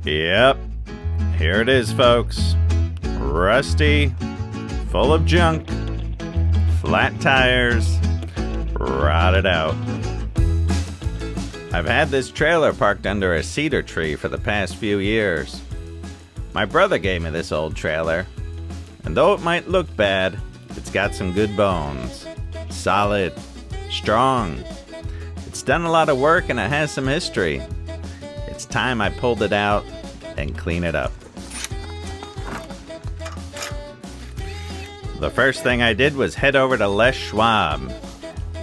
Yep, here it is, folks. Rusty, full of junk, flat tires, rotted out. I've had this trailer parked under a cedar tree for the past few years. My brother gave me this old trailer, and though it might look bad, it's got some good bones. Solid, strong. It's done a lot of work and it has some history. It's time I pulled it out and clean it up. The first thing I did was head over to Les Schwab.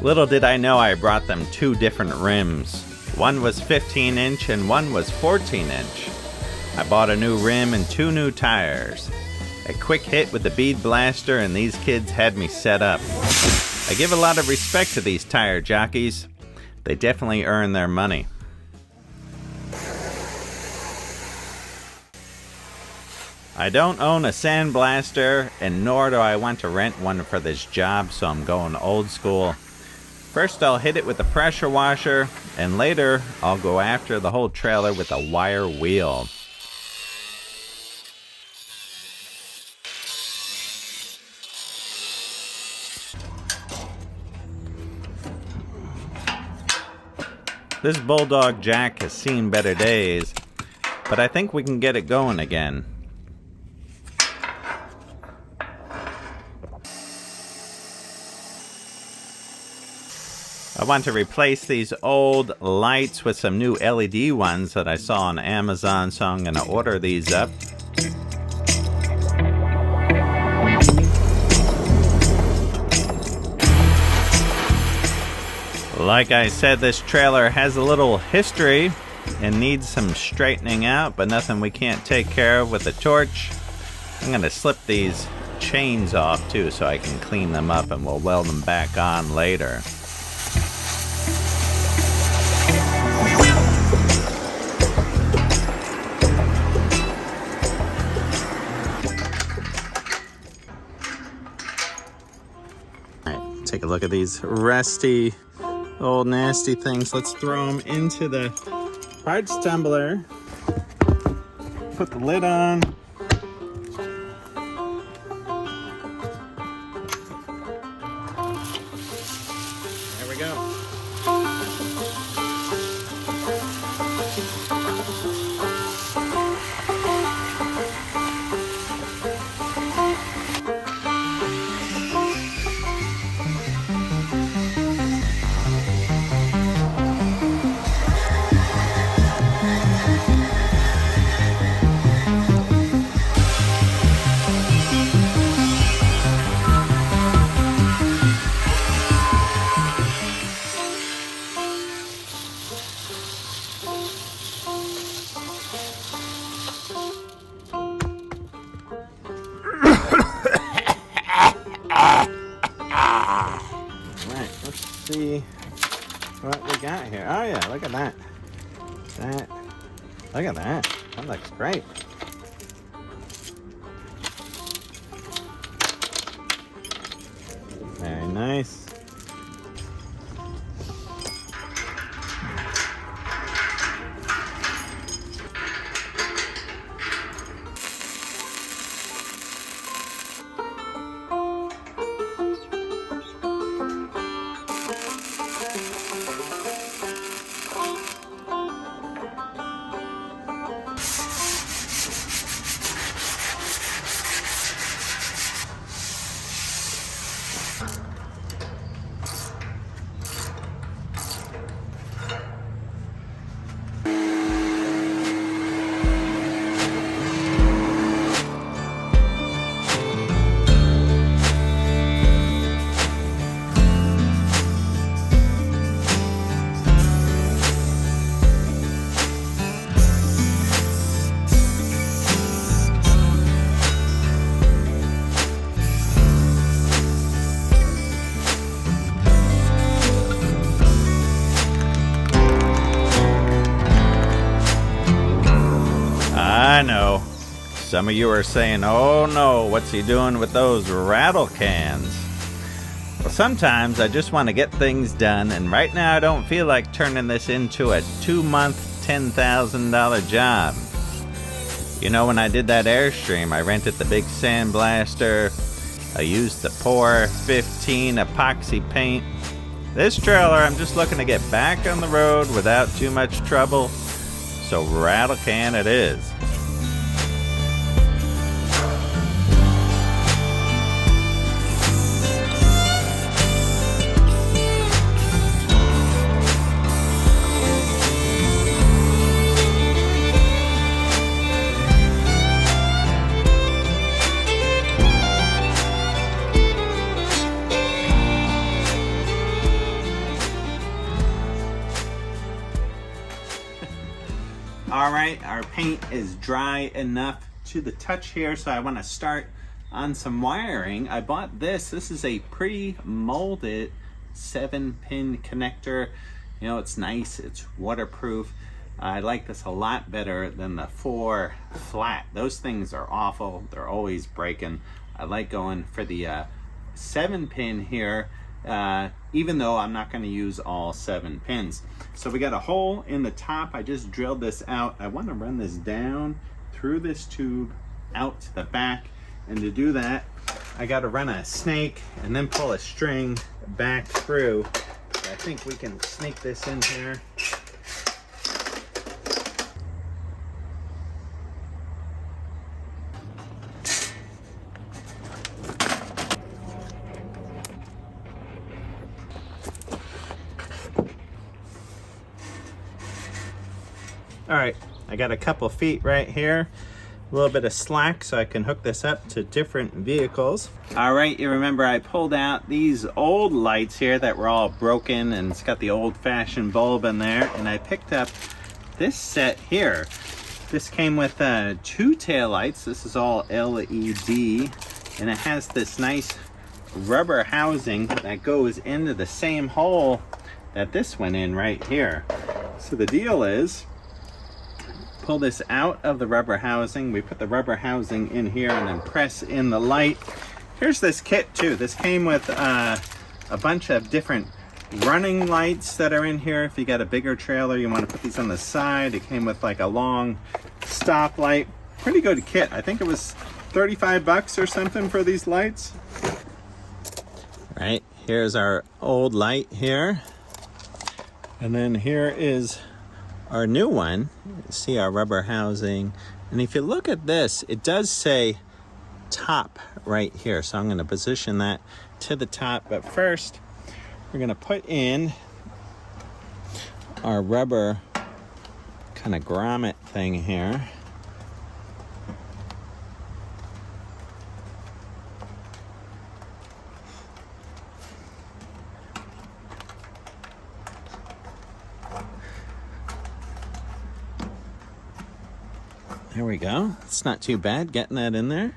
Little did I know I brought them two different rims. One was 15-inch and one was 14-inch. I bought a new rim and two new tires. A quick hit with the bead blaster and these kids had me set up. I give a lot of respect to these tire jockeys. They definitely earn their money. I don't own a sandblaster, and nor do I want to rent one for this job, so I'm going old school. First I'll hit it with a pressure washer, and later I'll go after the whole trailer with a wire wheel. This Bulldog Jack has seen better days, but I think we can get it going again. I want to replace these old lights with some new LED ones that I saw on Amazon, so I'm going to order these up. Like I said, this trailer has a little history and needs some straightening out, but nothing we can't take care of with a torch. I'm going to slip these chains off too so I can clean them up, and we'll weld them back on later. Alright, take a look at these rusty old nasty things. Let's throw them into the parts tumbler. Put the lid on. There we go. See what we got here. Oh yeah, look at that. Look at that. That looks great. Very nice. I know. Some of you are saying, oh no, what's he doing with those rattle cans? Well, sometimes I just want to get things done, and right now I don't feel like turning this into a 2-month, $10,000 job. You know, when I did that Airstream, I rented the big sandblaster. I used the POR 15 epoxy paint. This trailer, I'm just looking to get back on the road without too much trouble. So rattle can it is. All right, our paint is dry enough to the touch here, so I want to start on some wiring. I bought this. This is a pre-molded 7-pin connector. You know, it's nice, it's waterproof. I like this a lot better than the 4 flat. Those things are awful. They're always breaking. I like going for the 7-pin here, even though I'm not going to use all 7 pins. So we got a hole in the top. I just drilled this out. I want to run this down through this tube out to the back, and to do that I got to run a snake and then pull a string back through. So I think we can sneak this in here. All right, I got a couple feet right here, a little bit of slack so I can hook this up to different vehicles. All right, you remember I pulled out these old lights here that were all broken, and it's got the old-fashioned bulb in there, and I picked up this set here. This came with 2 tail lights. This is all LED, and it has this nice rubber housing that goes into the same hole that this went in right here. So the deal is, pull this out of the rubber housing. We put the rubber housing in here and then press in the light. Here's this kit too. This came with a bunch of different running lights that are in here. If you got a bigger trailer, you want to put these on the side. It came with like a long stop light. Pretty good kit. I think it was 35 bucks or something for these lights. Right, here's our old light here. And then here is our new one. See our rubber housing, and if you look at this, it does say top right here, so I'm going to position that to the top. But first we're going to put in our rubber kind of grommet thing here. There we go. It's not too bad getting that in there.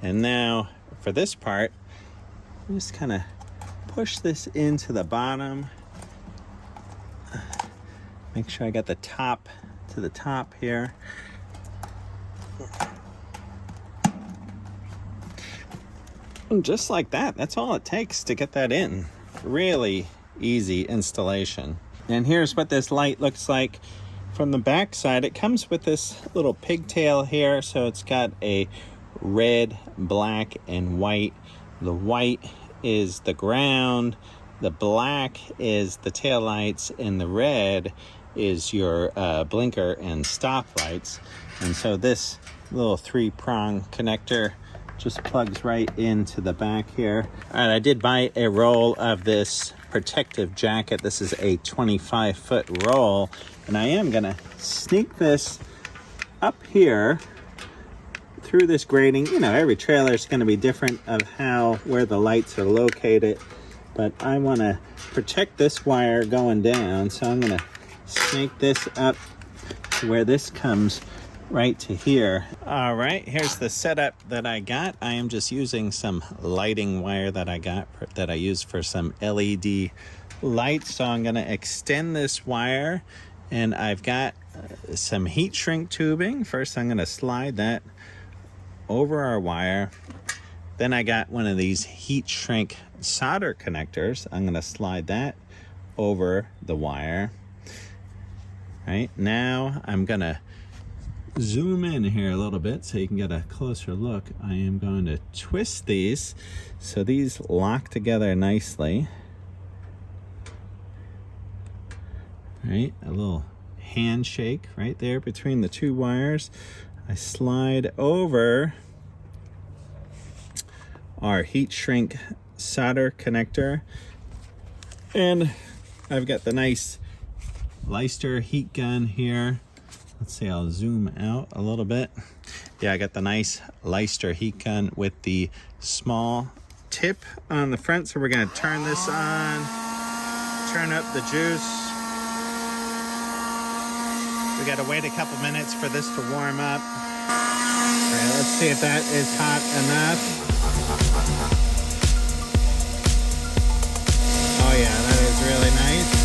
And now for this part, I'm just kind of push this into the bottom. Make sure I got the top to the top here. And just like that, that's all it takes to get that in. Really easy installation. And here's what this light looks like from the back side. It comes with this little pigtail here, so it's got a red, black, and white. The white is the ground, the black is the tail lights, and the red is your blinker and stop lights. And so this little 3-prong connector just plugs right into the back here. All right, I did buy a roll of this protective jacket. This is a 25-foot roll, and I am gonna sneak this up here through this grating. You know, every trailer is gonna be different of where the lights are located, but I wanna protect this wire going down, so I'm gonna snake this up to where this comes right to here. All right, here's the setup that I got. I am just using some lighting wire that I got that I use for some LED lights. So I'm gonna extend this wire, and I've got some heat shrink tubing. First, I'm gonna slide that over our wire. Then I got one of these heat shrink solder connectors. I'm gonna slide that over the wire. Right now, I'm gonna zoom in here a little bit so you can get a closer look, I am going to twist these so these lock together nicely. Right, a little handshake right there between the two wires. I slide over our heat shrink solder connector, and I've got the nice Leister heat gun here. Let's see, I'll zoom out a little bit. Yeah, I got the nice Leister heat gun with the small tip on the front. So we're gonna turn this on, turn up the juice. We gotta wait a couple minutes for this to warm up. All right, let's see if that is hot enough. Oh yeah, that is really nice.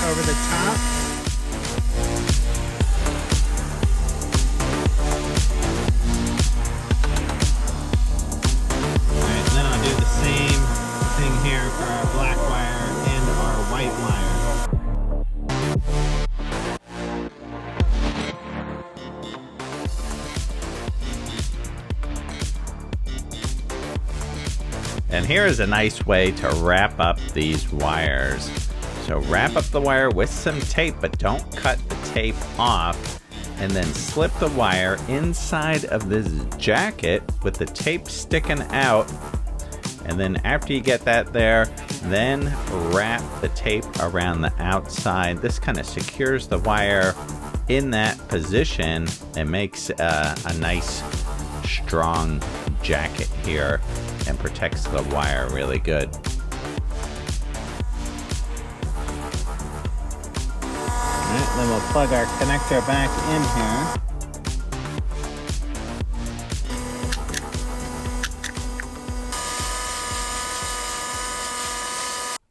Over the top. Alright, then I'll do the same thing here for our black wire and our white wire. And here is a nice way to wrap up these wires. So wrap up the wire with some tape, but don't cut the tape off, and then slip the wire inside of this jacket with the tape sticking out. And then after you get that there, then wrap the tape around the outside. This kind of secures the wire in that position and makes a nice strong jacket here and protects the wire really good. Alright, then we'll plug our connector back in here.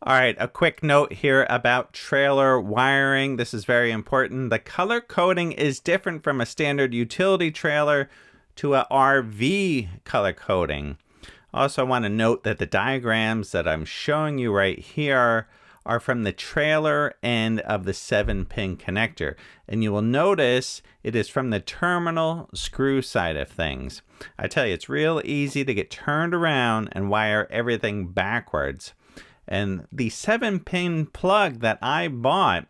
Alright, a quick note here about trailer wiring. This is very important. The color coding is different from a standard utility trailer to a RV color coding. Also, I want to note that the diagrams that I'm showing you right here are from the trailer end of the 7-pin connector. And you will notice it is from the terminal screw side of things. I tell you, it's real easy to get turned around and wire everything backwards. And the 7-pin plug that I bought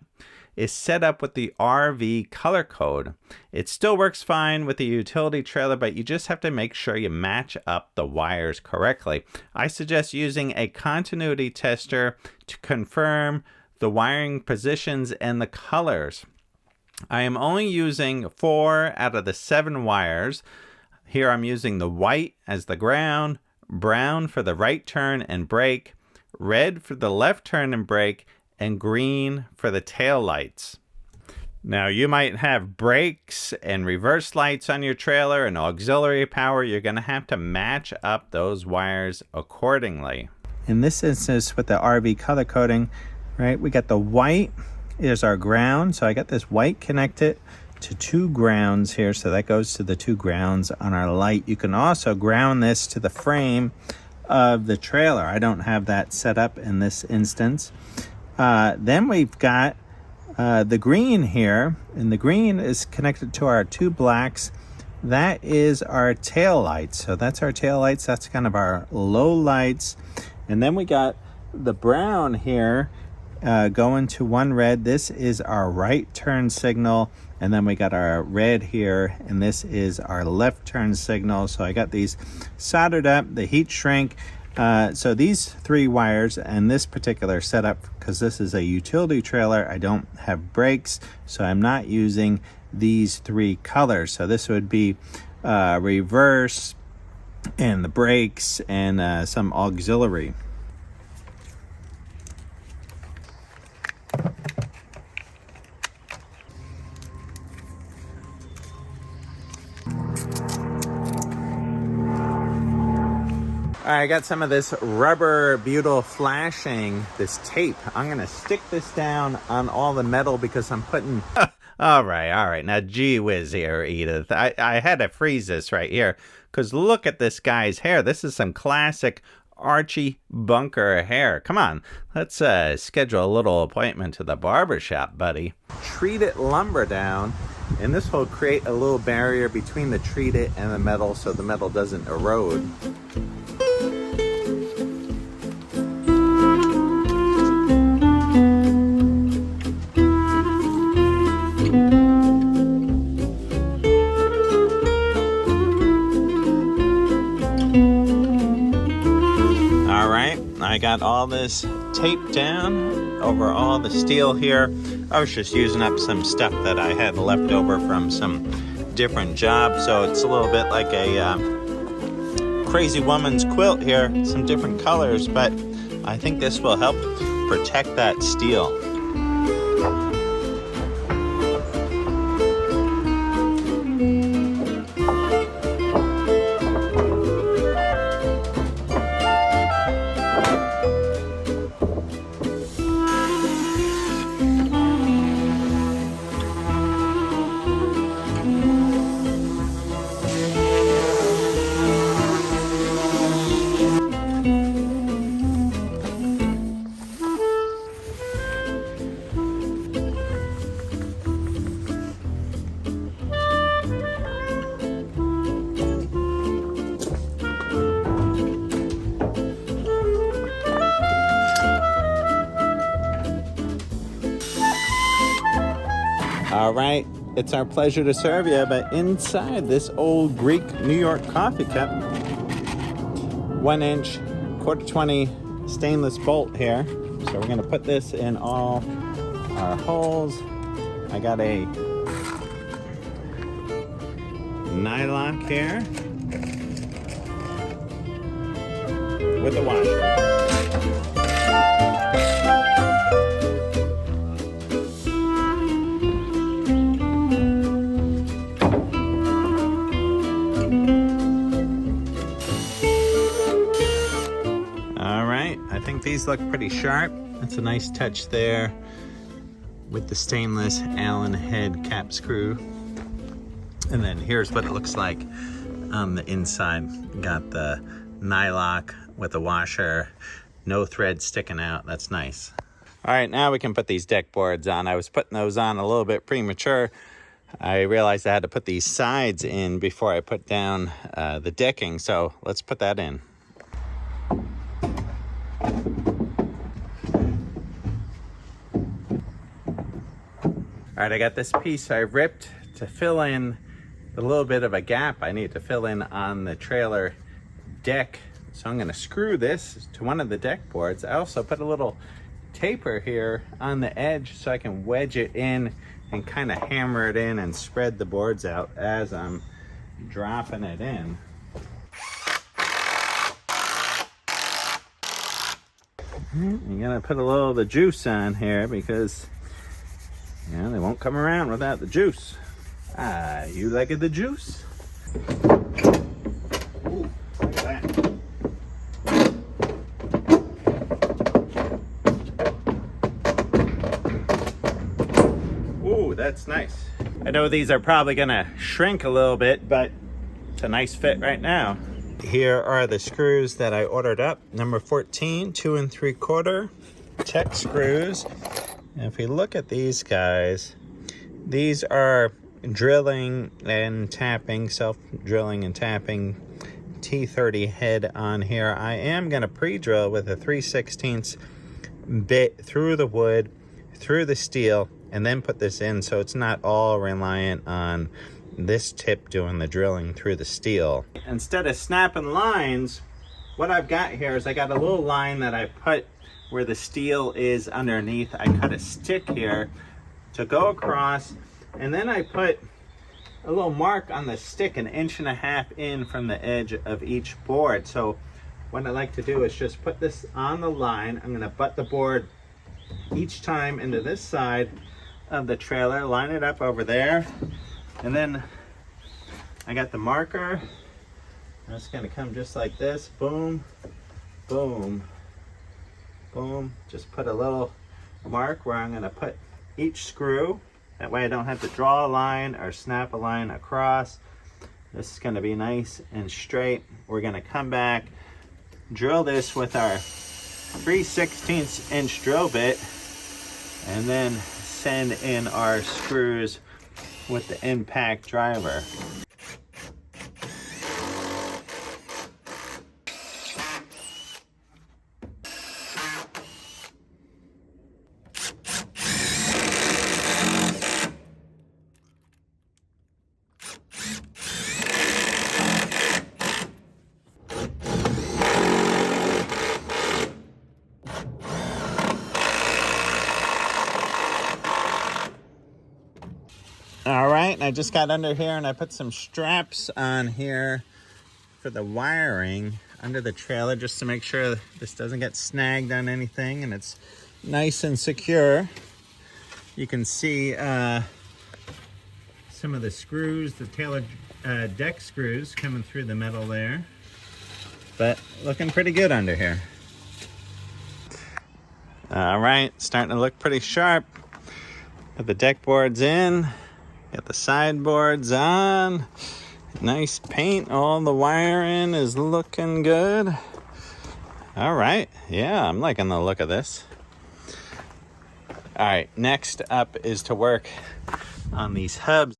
is set up with the RV color code. It still works fine with the utility trailer, but you just have to make sure you match up the wires correctly. I suggest using a continuity tester to confirm the wiring positions and the colors. I am only using 4 out of the 7 wires. Here I'm using the white as the ground, brown for the right turn and brake, red for the left turn and brake, and green for the tail lights. Now you might have brakes and reverse lights on your trailer and auxiliary power. You're going to have to match up those wires accordingly. In this instance with the RV color coding, right, we got the white is our ground. So I got this white connected to 2 grounds here. So that goes to the 2 grounds on our light. You can also ground this to the frame of the trailer. I don't have that set up in this instance. Then we've got the green here, and the green is connected to our 2 blacks. That is our tail lights. So that's our tail lights. That's kind of our low lights. And then we got the brown here going to 1 red. This is our right turn signal. And then we got our red here, and this is our left turn signal. So I got these soldered up, the heat shrink. So these 3 wires and this particular setup, because this is a utility trailer, I don't have brakes, so I'm not using these 3 colors. So this would be reverse and the brakes and some auxiliary. All right, I got some of this rubber butyl flashing, this tape. I'm gonna stick this down on all the metal because I'm putting... All right. Now, gee whiz here, Edith. I had to freeze this right here because look at this guy's hair. This is some classic Archie Bunker hair. Come on, let's schedule a little appointment to the barber shop, buddy. Treat it lumber down, and this will create a little barrier between the treat it and the metal so the metal doesn't erode. I got all this tape down over all the steel here. I was just using up some stuff that I had left over from some different jobs, so it's a little bit like a crazy woman's quilt here, some different colors, but I think this will help protect that steel. All right, it's our pleasure to serve you, but inside this old Greek New York coffee cup, 1 inch, 1/4 stainless bolt here. So we're gonna put this in all our holes. I got a nylock here with a washer. I think these look pretty sharp. That's a nice touch there with the stainless Allen head cap screw. And then here's what it looks like on the inside. Got the nylock with a washer, no thread sticking out. That's nice. All right, now we can put these deck boards on. I was putting those on a little bit premature. I realized I had to put these sides in before I put down the decking, so let's put that in. All right, I got this piece I ripped to fill in a little bit of a gap I need to fill in on the trailer deck. So I'm gonna screw this to one of the deck boards. I also put a little taper here on the edge so I can wedge it in and kind of hammer it in and spread the boards out as I'm dropping it in. You gotta put a little of the juice on here because they won't come around without the juice. Ah, you like the juice? Ooh, look at that. Ooh, that's nice. I know these are probably gonna shrink a little bit, but it's a nice fit right now. Here are the screws that I ordered up. Number 14, 2 3/4 Tech screws. And if we look at these guys, these are drilling and tapping, self-drilling and tapping T30 head on here. I am gonna pre-drill with a 3/16 bit through the wood, through the steel, and then put this in so it's not all reliant on this tip doing the drilling through the steel. Instead of snapping lines, what I've got here is I got a little line that I put where the steel is underneath. I cut a stick here to go across, and then I put a little mark on the stick 1.5 inches in from the edge of each board. So what I like to do is just put this on the line. I'm gonna butt the board each time into this side of the trailer, line it up over there, and then I got the marker It's going to come just like this. Boom, boom, boom. Just put a little mark where I'm going to put each screw. That way I don't have to draw a line or snap a line across. This is going to be nice and straight. We're going to come back, drill this with our 3/16 inch drill bit, and then send in our screws with the impact driver. All right, and I just got under here and I put some straps on here for the wiring under the trailer just to make sure this doesn't get snagged on anything and it's nice and secure. You can see some of the screws, the tailor deck screws coming through the metal there, but looking pretty good under here. All right, starting to look pretty sharp. Put the deck boards in. Got the sideboards on. Nice paint. All the wiring is looking good. All right. Yeah, I'm liking the look of this. All right. Next up is to work on these hubs.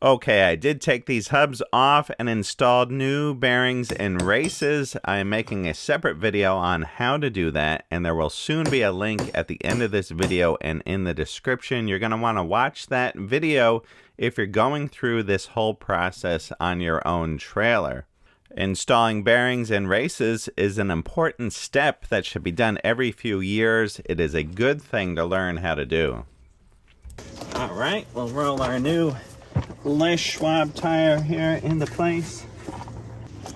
Okay, I did take these hubs off and installed new bearings and races. I am making a separate video on how to do that, and there will soon be a link at the end of this video and in the description. You're going to want to watch that video if you're going through this whole process on your own trailer. Installing bearings and races is an important step that should be done every few years. It is a good thing to learn how to do. All right, we'll roll our new Les Schwab tire here into place,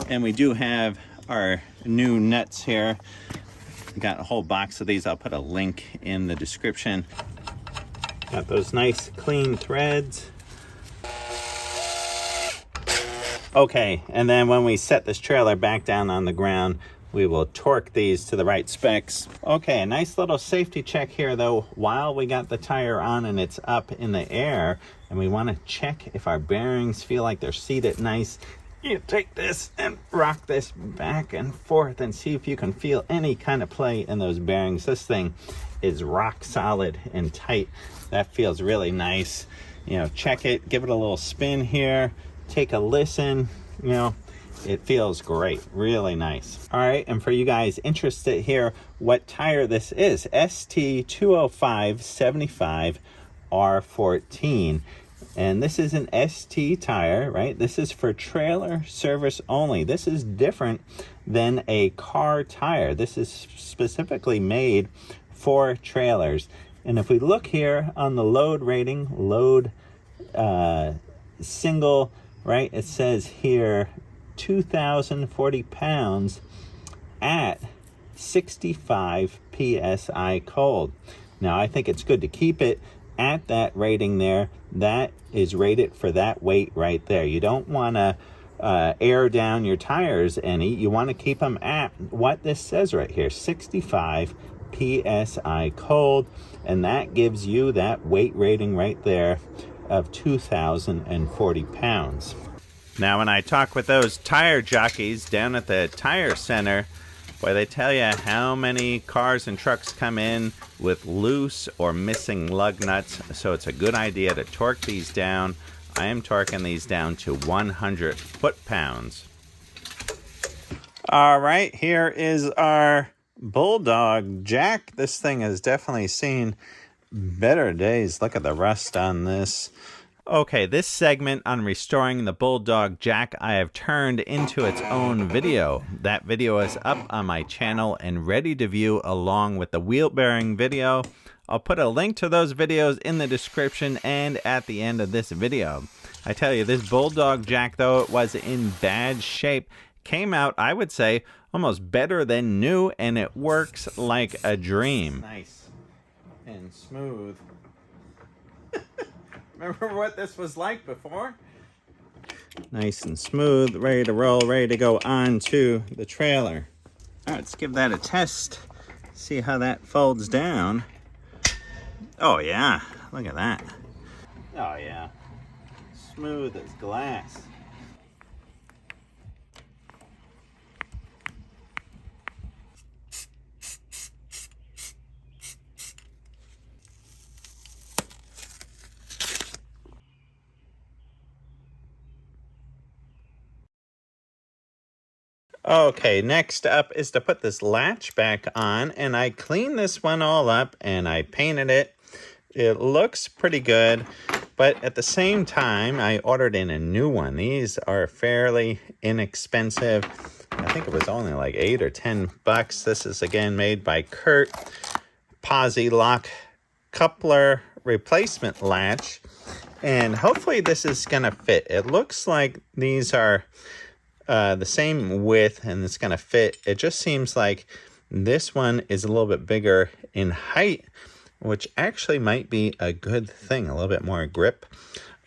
and we do have our new nuts here. Got a whole box of these. I'll put a link in the description. Got those nice clean threads. Okay, and then when we set this trailer back down on the ground, we will torque these to the right specs. Okay, a nice little safety check here though. While we got the tire on and it's up in the air, and we want to check if our bearings feel like they're seated nice, you take this and rock this back and forth and see if you can feel any kind of play in those bearings. This thing is rock solid and tight. That feels really nice. You know, check it, give it a little spin here, take a listen, you know. It feels great, really nice. All right, and for you guys interested here, what tire this is, ST205/75 R14. And this is an ST tire, right? This is for trailer service only. This is different than a car tire. This is specifically made for trailers. And if we look here on the load rating, load single, right? It says here 2,040 pounds at 65 PSI cold. Now, I think it's good to keep it at that rating there. That is rated for that weight right there. You don't want to air down your tires any. You want to keep them at what this says right here, 65 PSI cold. And that gives you that weight rating right there of 2,040 pounds. Now, when I talk with those tire jockeys down at the tire center, boy, they tell you how many cars and trucks come in with loose or missing lug nuts. So it's a good idea to torque these down. I am torquing these down to 100 foot-pounds. All right, here is our Bulldog Jack. This thing has definitely seen better days. Look at the rust on this. Okay, this segment on restoring the Bulldog Jack I have turned into its own video. That video is up on my channel and ready to view along with the wheel bearing video. I'll put a link to those videos in the description and at the end of this video. I tell you, this Bulldog Jack, though it was in bad shape, came out, I would say, almost better than new, and it works like a dream. Nice and smooth. Remember what this was like before? Nice and smooth, ready to roll, ready to go onto the trailer. All right, let's give that a test. See how that folds down. Oh yeah, look at that. Oh yeah, smooth as glass. Okay, next up is to put this latch back on, and I cleaned this one all up and I painted it. It looks pretty good, but at the same time, I ordered in a new one. These are fairly inexpensive. I think it was only like $8 or $10. This is again made by Kurt. Posi-Lock coupler replacement latch, and hopefully this is gonna fit. It looks like these are the same width and it's gonna fit. It just seems like this one is a little bit bigger in height, which actually might be a good thing. A little bit more grip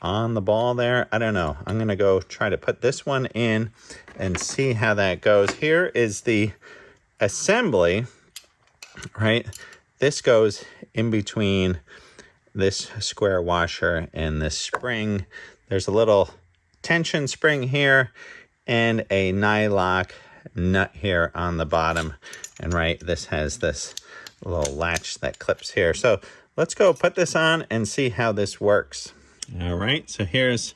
on the ball there. I don't know. I'm gonna go try to put this one in and see how that goes. Here is the assembly, right? This goes in between this square washer and this spring. There's a little tension spring here and a nylock nut here on the bottom. And right, this has this little latch that clips here. So let's go put this on and see how this works. All right, so here's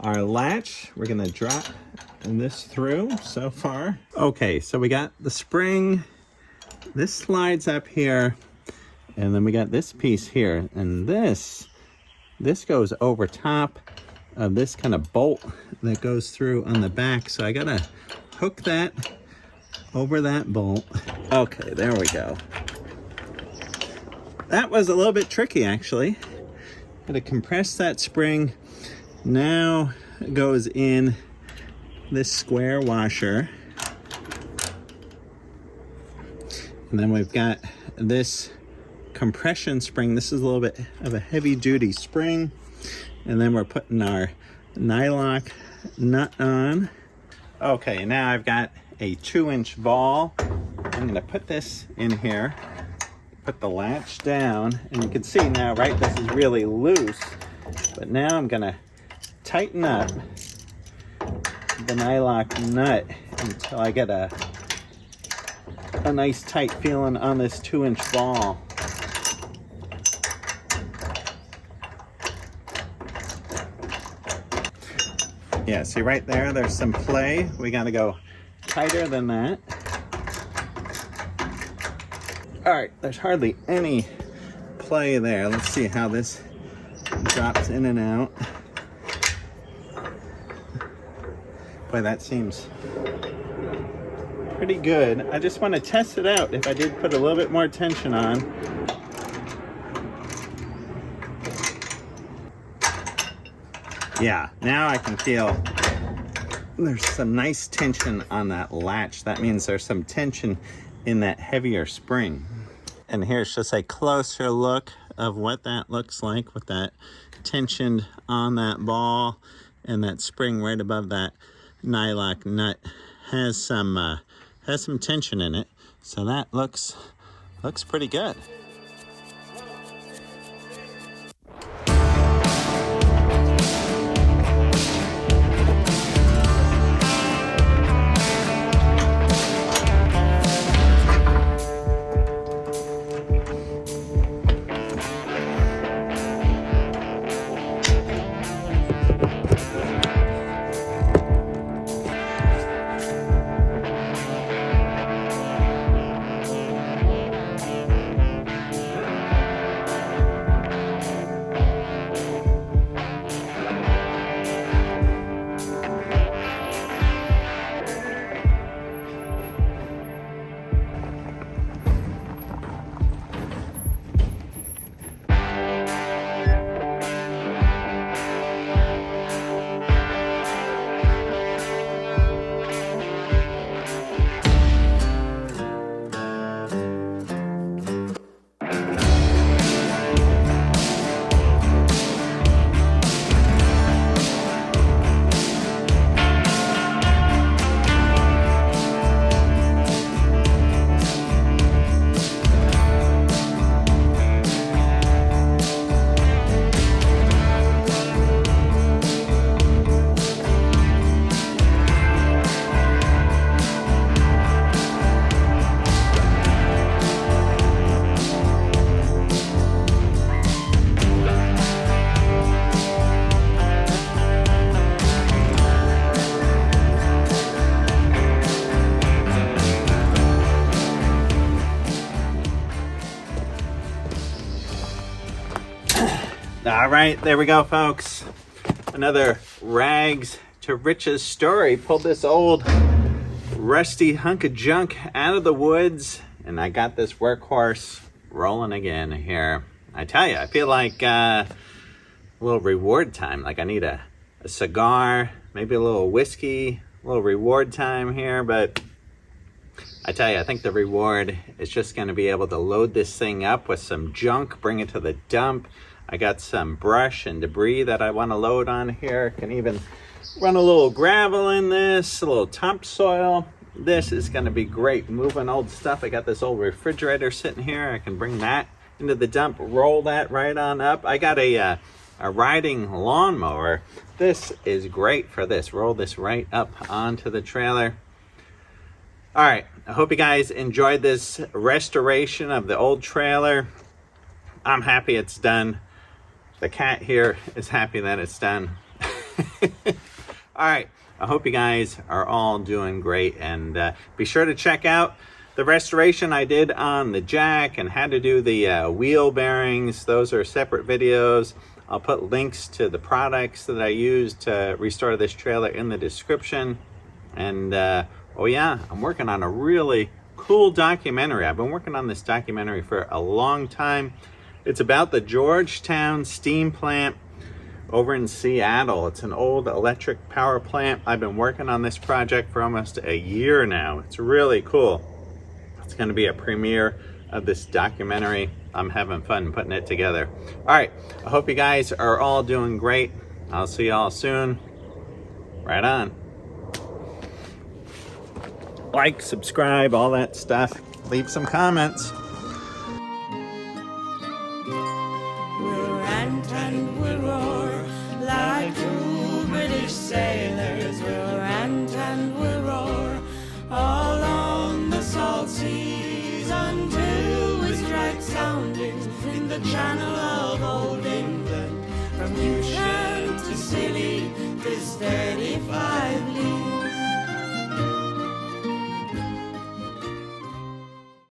our latch. We're gonna drop this through so far. Okay, so we got the spring. This slides up here, and then we got this piece here, and this goes over top of this kind of bolt that goes through on the back. So I gotta hook that over that bolt. Okay, there we go. That was a little bit tricky, actually. Gotta compress that spring. Now it goes in this square washer. And then we've got this compression spring. This is a little bit of a heavy duty spring. And then we're putting our nylock nut on. Okay, now I've got a 2-inch ball. I'm gonna put this in here, put the latch down, and you can see now, right, this is really loose. But now I'm gonna tighten up the nylock nut until I get a nice tight feeling on this 2-inch ball. Yeah, see right there, there's some play. We gotta go tighter than that. All right, there's hardly any play there. Let's see how this drops in and out. Boy, that seems pretty good. I just want to test it out if I did put a little bit more tension on. Yeah, now I can feel there's some nice tension on that latch. That means there's some tension in that heavier spring. And here's just a closer look of what that looks like with that tension on that ball, and that spring right above that nylock nut has some tension in it. So that looks pretty good. All right, there we go, folks. Another rags to riches story. Pulled this old rusty hunk of junk out of the woods, and I got this workhorse rolling again here. I tell you, I feel like a little reward time. Like I need a cigar, maybe a little whiskey, a little reward time here. But I tell you, I think the reward is just going to be able to load this thing up with some junk, bring it to the dump. I got some brush and debris that I want to load on here. Can even run a little gravel in this, a little topsoil. This is going to be great moving old stuff. I got this old refrigerator sitting here. I can bring that into the dump, roll that right on up. I got a riding lawnmower. This is great for this. Roll this right up onto the trailer. All right, I hope you guys enjoyed this restoration of the old trailer. I'm happy it's done. The cat here is happy that it's done. All right, I hope you guys are all doing great, and be sure to check out the restoration I did on the jack and had to do the wheel bearings. Those are separate videos. I'll put links to the products that I used to restore this trailer in the description. And oh yeah, I'm working on a really cool documentary. I've been working on this documentary for a long time. It's about the Georgetown Steam Plant over in Seattle. It's an old electric power plant. I've been working on this project for almost a year now. It's really cool. It's going to be a premiere of this documentary. I'm having fun putting it together. All right, I hope you guys are all doing great. I'll see y'all soon. Right on. Like, subscribe, all that stuff. Leave some comments. We'll rant and we'll roar like two British sailors. We'll rant and we'll roar all on the salt seas until we strike soundings in the channel of old England. From Newsham to Scilly, 'tis 35 leagues.